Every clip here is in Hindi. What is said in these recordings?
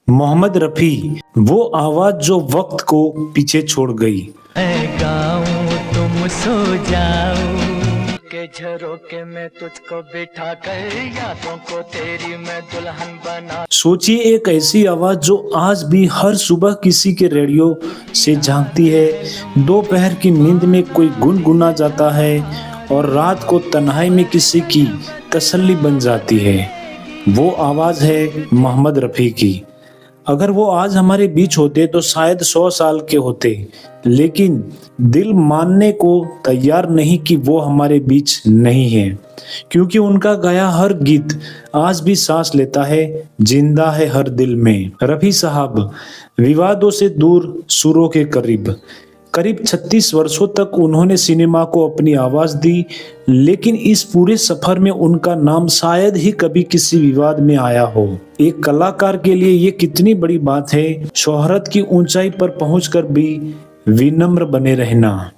मोहम्मद रफी, वो आवाज जो वक्त को पीछे छोड़ गई। मैं गाऊं तुम सो जाओ के झरोके में तुझको बिठा कर यादों को तेरी मैं दुल्हन बना। सोचिए, एक ऐसी आवाज जो आज भी हर सुबह किसी के रेडियो से झांकती है, दोपहर की नींद में कोई गुनगुना जाता है और रात को तन्हाई में किसी की तसल्ली बन जाती है। वो आवाज है मोहम्मद रफी की। अगर वो आज हमारे बीच होते तो शायद 100 साल के होते, लेकिन दिल मानने को तैयार नहीं कि वो हमारे बीच नहीं है, क्योंकि उनका गाया हर गीत आज भी सांस लेता है, जिंदा है हर दिल में। रफी साहब, विवादों से दूर, सुरों के करीब। करीब 36 वर्षों तक उन्होंने सिनेमा को अपनी आवाज दी, लेकिन इस पूरे सफर में उनका नाम शायद ही कभी किसी विवाद में आया हो। एक कलाकार के लिए ये कितनी बड़ी बात है, शोहरत की ऊंचाई पर पहुंचकर भी विनम्र बने रहना।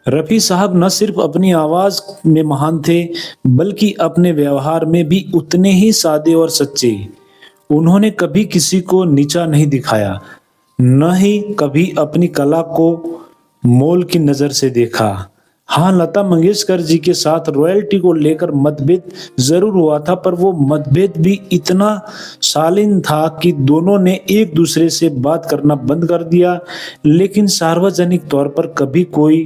रफी साहब न सिर्फ अपनी आवाज में महान थे, बल्कि अपने व्यवहार में भी उतने ही सादे और सच्चे। उन्होंने कभी किसी को नीचा नहीं दिखाया, न ही कभी अपनी कला को मोल की नजर से देखा। हाँ, लता मंगेशकर जी के साथ रॉयल्टी को लेकर मतभेद जरूर हुआ था, पर वो मतभेद भी इतना शालीन था कि दोनों ने एक दूसरे से बात करना बंद कर दिया, लेकिन सार्वजनिक तौर पर कभी कोई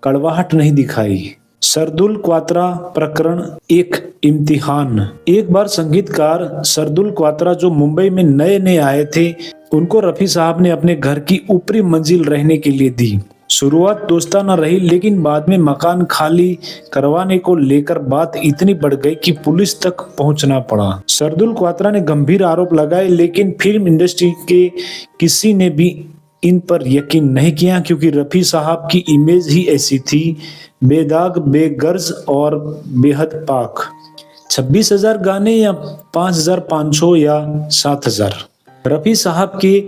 कड़वाहट नहीं दिखाई। सरदुल क्वात्रा प्रकरण एक इम्तिहान। एक बार संगीतकार सरदुल क्वात्रा, जो मुंबई में नए नए आए थे, उनको रफी साहब ने अपने घर की ऊपरी मंजिल रहने के लिए दी। शुरुआत दोस्ताना रही, लेकिन बाद में मकान खाली करवाने को लेकर बात इतनी बढ़ गई कि पुलिस तक पहुंचना पड़ा। सरदुल क्वात्रा ने गंभीर आरोप लगाए, लेकिन फिल्म इंडस्ट्री के किसी ने भी इन पर यकीन नहीं किया, क्योंकि रफी साहब की इमेज ही ऐसी थी, बेदाग, बेगर्ज और बेहद पाक। 26,000 गाने या 5,500 या 7,000। रफी साहब के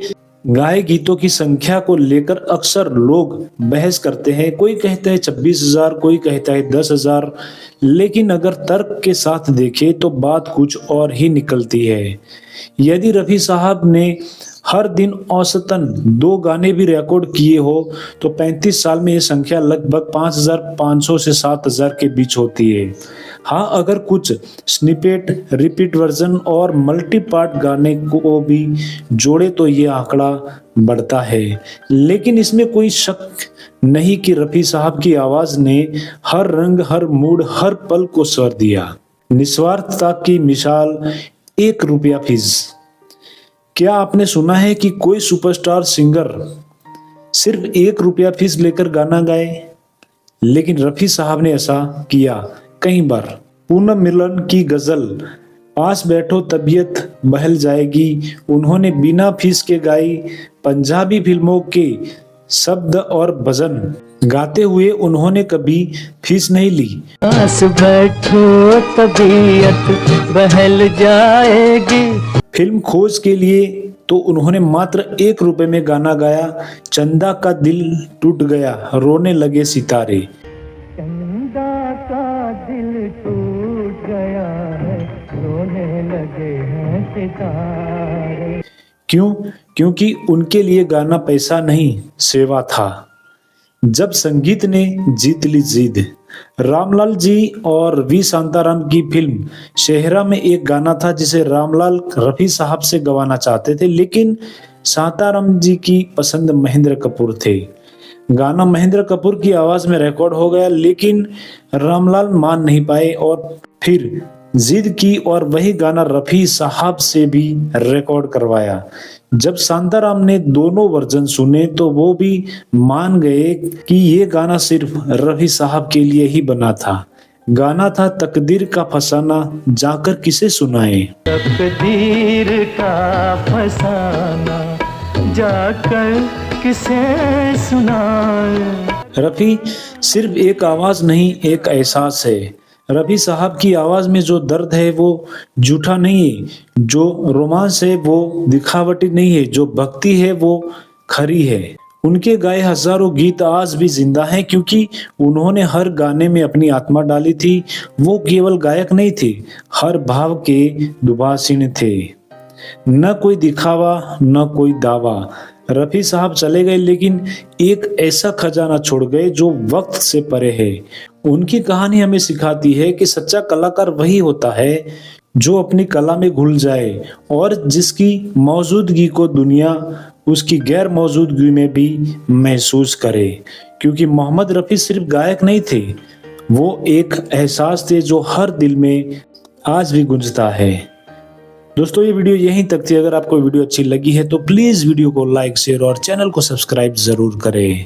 गाए गीतों की संख्या को लेकर अक्सर लोग बहस करते हैं। कोई कहता है 26,000, कोई कहता है 10,000, लेकिन अगर तर्क के साथ देखें तो बात कुछ और ही निकलती है। यदि रफी साहब ने हर दिन औसतन 2 गाने भी रिकॉर्ड किए हो तो 35 साल में यह संख्या लगभग 5,500 से 7,000 के बीच होती है। हाँ, अगर कुछ स्निपेट, रिपीट वर्जन और मल्टी पार्ट गाने को भी जोड़े तो ये आंकड़ा बढ़ता है, लेकिन इसमें कोई शक नहीं कि रफी साहब की आवाज ने हर रंग, हर मूड, हर पल को स्वर दिया। निस्वार्थता की मिसाल, 1 रुपया फीस। क्या आपने सुना है कि कोई सुपरस्टार सिंगर सिर्फ 1 रुपया फीस लेकर गाना गाए? लेकिन रफी साहब ने ऐसा किया कई बार। पूनम मिलन की गजल, पास बैठो तबीयत बहल जाएगी, उन्होंने बिना फीस के गाई। पंजाबी फिल्मों के शब्द और भजन गाते हुए उन्होंने कभी फीस नहीं ली। पास बैठो तबीयत बहल जाएगी। फिल्म खोज के लिए तो उन्होंने मात्र 1 रुपए में गाना गाया। चंदा का दिल टूट गया, रोने लगे सितारे। चंदा का दिल टूट गया है, रोने लगे हैं सितारे। क्यों? क्योंकि उनके लिए गाना पैसा नहीं, सेवा था। जब संगीत ने जीत ली जीत। रामलाल जी और वी शांताराम की फिल्म शेहरा में एक गाना था जिसे रामलाल रफी साहब से गवाना चाहते थे, लेकिन शांताराम जी की पसंद महेंद्र कपूर थे। गाना महेंद्र कपूर की आवाज में रिकॉर्ड हो गया, लेकिन रामलाल मान नहीं पाए और फिर जिद की और वही गाना रफी साहब से भी रिकॉर्ड करवाया। जब शांताराम ने दोनों वर्जन सुने तो वो भी मान गए कि ये गाना सिर्फ रफी साहब के लिए ही बना था। गाना था तकदीर का फसाना, जाकर किसे सुनाए। तकदीर का फसाना, जाकर किसे सुनाए। रफी सिर्फ एक आवाज नहीं, एक एहसास है। रफी साहब की आवाज में जो दर्द है वो झूठा नहीं है, जो रोमांस है वो दिखावटी नहीं है, जो भक्ति है वो खरी है। उनके गाए हजारों गीत आज भी जिंदा हैं, क्योंकि उन्होंने हर गाने में अपनी आत्मा डाली थी। वो केवल गायक नहीं थे, हर भाव के दुभाषिण थे। न कोई दिखावा न कोई दावा। रफ़ी साहब चले गए लेकिन एक ऐसा खजाना छोड़ गए जो वक्त से परे है। उनकी कहानी हमें सिखाती है कि सच्चा कलाकार वही होता है जो अपनी कला में घुल जाए और जिसकी मौजूदगी को दुनिया उसकी गैर मौजूदगी में भी महसूस करे। क्योंकि मोहम्मद रफ़ी सिर्फ गायक नहीं थे, वो एक एहसास थे जो हर दिल में आज भी गूंजता है। दोस्तों ये वीडियो यहीं तक थी। अगर आपको वीडियो अच्छी लगी है तो प्लीज़ वीडियो को लाइक शेयर और चैनल को सब्सक्राइब ज़रूर करें।